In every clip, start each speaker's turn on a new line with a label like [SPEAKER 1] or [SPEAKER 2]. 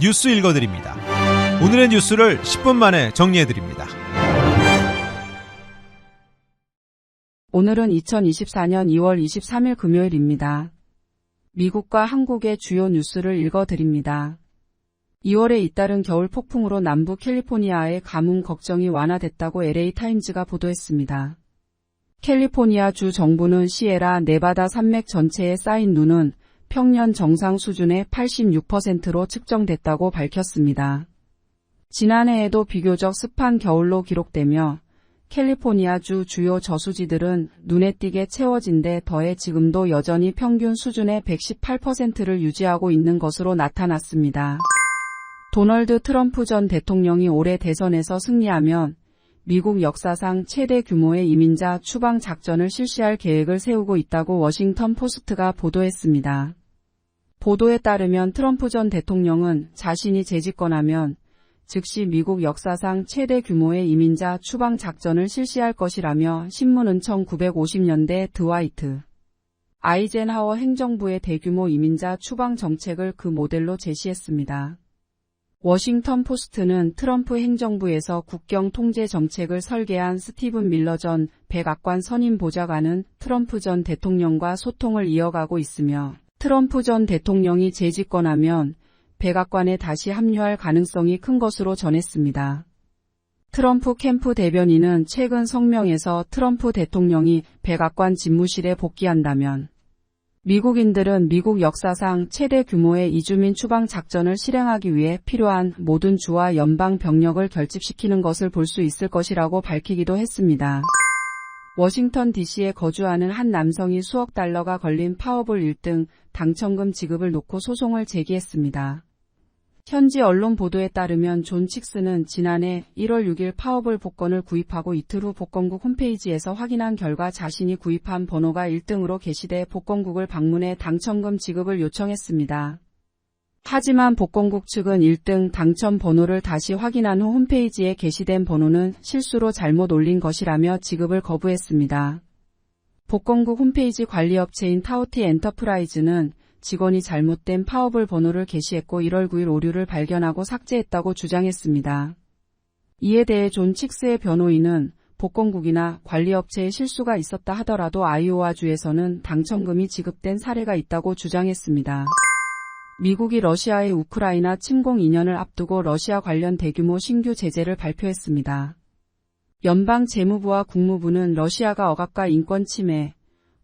[SPEAKER 1] 뉴스 읽어드립니다. 오늘의 뉴스를 10분 만에 정리해드립니다.
[SPEAKER 2] 오늘은 2024년 2월 23일 금요일입니다. 미국과 한국의 주요 뉴스를 읽어드립니다. 2월에 잇따른 겨울 폭풍으로 남부 캘리포니아의 가뭄 걱정이 완화됐다고 LA타임즈가 보도했습니다. 캘리포니아 주 정부는 시에라 네바다 산맥 전체에 쌓인 눈은 평년 정상 수준의 86%로 측정됐다고 밝혔습니다. 지난해에도 비교적 습한 겨울로 기록되며 캘리포니아주 주요 저수지들은 눈에 띄게 채워진 데 더해 지금도 여전히 평균 수준의 118%를 유지하고 있는 것으로 나타났습니다. 도널드 트럼프 전 대통령이 올해 대선에서 승리하면 미국 역사상 최대 규모의 이민자 추방 작전을 실시할 계획을 세우고 있다고 워싱턴 포스트가 보도했습니다. 보도에 따르면 트럼프 전 대통령은 자신이 재집권하면 즉시 미국 역사상 최대 규모의 이민자 추방 작전을 실시할 것이라며 신문은 1950년대 드와이트 아이젠하워 행정부의 대규모 이민자 추방 정책을 그 모델로 제시했습니다. 워싱턴 포스트는 트럼프 행정부에서 국경 통제 정책을 설계한 스티븐 밀러 전 백악관 선임 보좌관은 트럼프 전 대통령과 소통을 이어가고 있으며 트럼프 전 대통령이 재집권하면 백악관에 다시 합류할 가능성이 큰 것으로 전했습니다. 트럼프 캠프 대변인은 최근 성명에서 트럼프 대통령이 백악관 집무실에 복귀한다면 미국인들은 미국 역사상 최대 규모의 이주민 추방 작전을 실행하기 위해 필요한 모든 주와 연방 병력을 결집시키는 것을 볼 수 있을 것이라고 밝히기도 했습니다. 워싱턴 DC에 거주하는 한 남성이 수억 달러가 걸린 파워볼 1등 당첨금 지급을 놓고 소송을 제기했습니다. 현지 언론 보도에 따르면 존 칙스는 지난해 1월 6일 파워볼 복권을 구입하고 이틀 후 복권국 홈페이지에서 확인한 결과 자신이 구입한 번호가 1등으로 게시돼 복권국을 방문해 당첨금 지급을 요청했습니다. 하지만 복권국 측은 1등 당첨 번호를 다시 확인한 후 홈페이지에 게시된 번호는 실수로 잘못 올린 것이라며 지급을 거부했습니다. 복권국 홈페이지 관리업체인 타우티 엔터프라이즈는 직원이 잘못된 파워볼 번호를 게시했고 1월 9일 오류를 발견하고 삭제했다고 주장했습니다. 이에 대해 존 칙스의 변호인은 복권국이나 관리업체에 실수가 있었다 하더라도 아이오와주에서는 당첨금이 지급된 사례가 있다고 주장했습니다. 미국이 러시아의 우크라이나 침공 2년을 앞두고 러시아 관련 대규모 신규 제재를 발표했습니다. 연방 재무부와 국무부는 러시아가 억압과 인권 침해,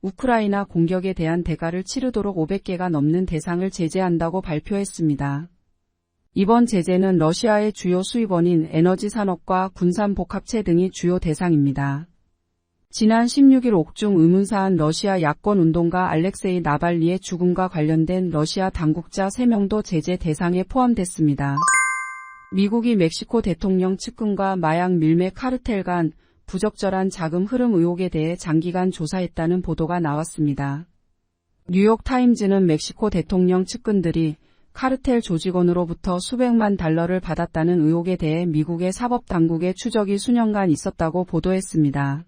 [SPEAKER 2] 우크라이나 공격에 대한 대가를 치르도록 500개가 넘는 대상을 제재한다고 발표했습니다. 이번 제재는 러시아의 주요 수입원인 에너지 산업과 군산 복합체 등이 주요 대상입니다. 지난 16일 옥중 의문사한 러시아 야권운동가 알렉세이 나발리의 죽음과 관련된 러시아 당국자 3명도 제재 대상에 포함됐습니다. 미국이 멕시코 대통령 측근과 마약 밀매 카르텔 간 부적절한 자금 흐름 의혹에 대해 장기간 조사했다는 보도가 나왔습니다. 뉴욕타임즈는 멕시코 대통령 측근들이 카르텔 조직원으로부터 수백만 달러를 받았다는 의혹에 대해 미국의 사법당국의 추적이 수년간 있었다고 보도했습니다.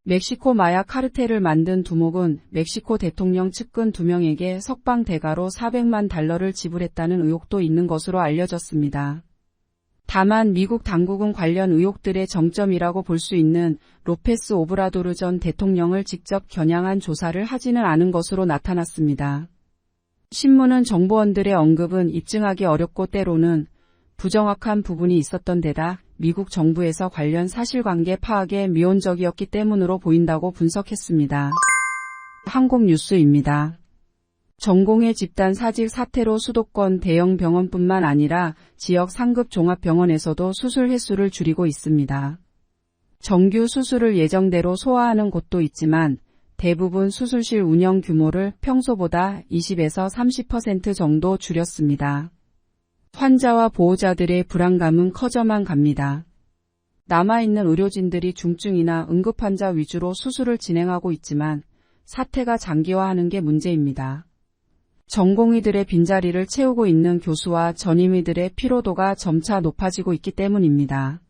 [SPEAKER 2] 멕시코 마약 카르텔을 만든 두목은 멕시코 대통령 측근 2명에게 석방 대가로 400만 달러를 지불했다는 의혹도 있는 것으로 알려졌습니다. 다만 미국 당국은 관련 의혹들의 정점이라고 볼 수 있는 로페스 오브라도르 전 대통령을 직접 겨냥한 조사를 하지는 않은 것으로 나타났습니다. 신문은 정보원들의 언급은 입증하기 어렵고 때로는 부정확한 부분이 있었던 데다 미국 정부에서 관련 사실관계 파악에 미온적이었기 때문으로 보인다고 분석했습니다. 한국 뉴스입니다. 전공의 집단 사직 사태로 수도권 대형 병원뿐만 아니라 지역 상급 종합병원에서도 수술 횟수를 줄이고 있습니다. 정규 수술을 예정대로 소화하는 곳도 있지만 대부분 수술실 운영 규모를 평소보다 20에서 30% 정도 줄였습니다. 환자와 보호자들의 불안감은 커져만 갑니다. 남아있는 의료진들이 중증이나 응급환자 위주로 수술을 진행하고 있지만 사태가 장기화하는 게 문제입니다. 전공의들의 빈자리를 채우고 있는 교수와 전임의들의 피로도가 점차 높아지고 있기 때문입니다.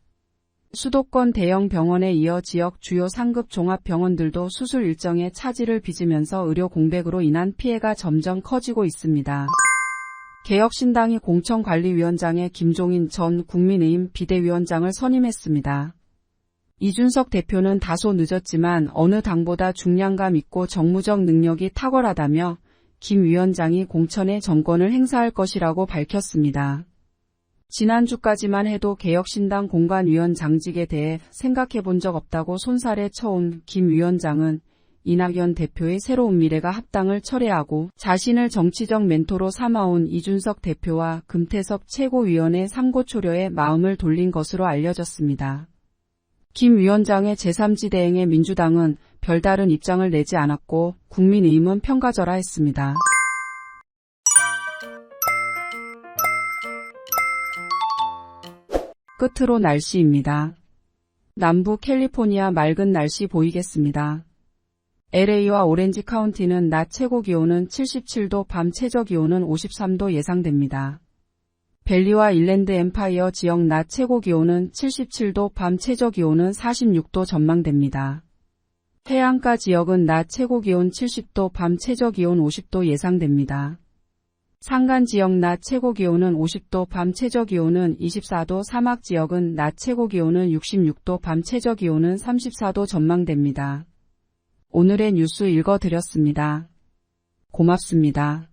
[SPEAKER 2] 수도권 대형 병원에 이어 지역 주요 상급 종합병원들도 수술 일정에 차질을 빚으면서 의료 공백으로 인한 피해가 점점 커지고 있습니다. 개혁신당이 공천관리위원장에 김종인 전 국민의힘 비대위원장을 선임했습니다. 이준석 대표는 다소 늦었지만 어느 당보다 중량감 있고 정무적 능력이 탁월하다며 김 위원장이 공천의 정권을 행사할 것이라고 밝혔습니다. 지난주까지만 해도 개혁신당 공관위원장직에 대해 생각해 본 적 없다고 손살에 쳐온 김 위원장은 이낙연 대표의 새로운 미래가 합당을 철회하고 자신을 정치적 멘토로 삼아온 이준석 대표와 금태섭 최고위원의 삼고초려에 마음을 돌린 것으로 알려졌습니다. 김 위원장의 제3지 대행에 민주당은 별다른 입장을 내지 않았고 국민의힘은 평가절하했습니다. 끝으로 날씨입니다. 남부 캘리포니아 맑은 날씨 보이겠습니다. LA와 오렌지 카운티는 낮 최고 기온은 77도, 밤 최저 기온은 53도 예상됩니다. 벨리와 일랜드 엠파이어 지역 낮 최고 기온은 77도, 밤 최저 기온은 46도 전망됩니다. 해안가 지역은 낮 최고 기온 70도, 밤 최저 기온 50도 예상됩니다. 산간 지역 낮 최고 기온은 50도, 밤 최저 기온은 24도, 사막 지역은 낮 최고 기온은 66도, 밤 최저 기온은 34도 전망됩니다. 오늘의 뉴스 읽어드렸습니다. 고맙습니다.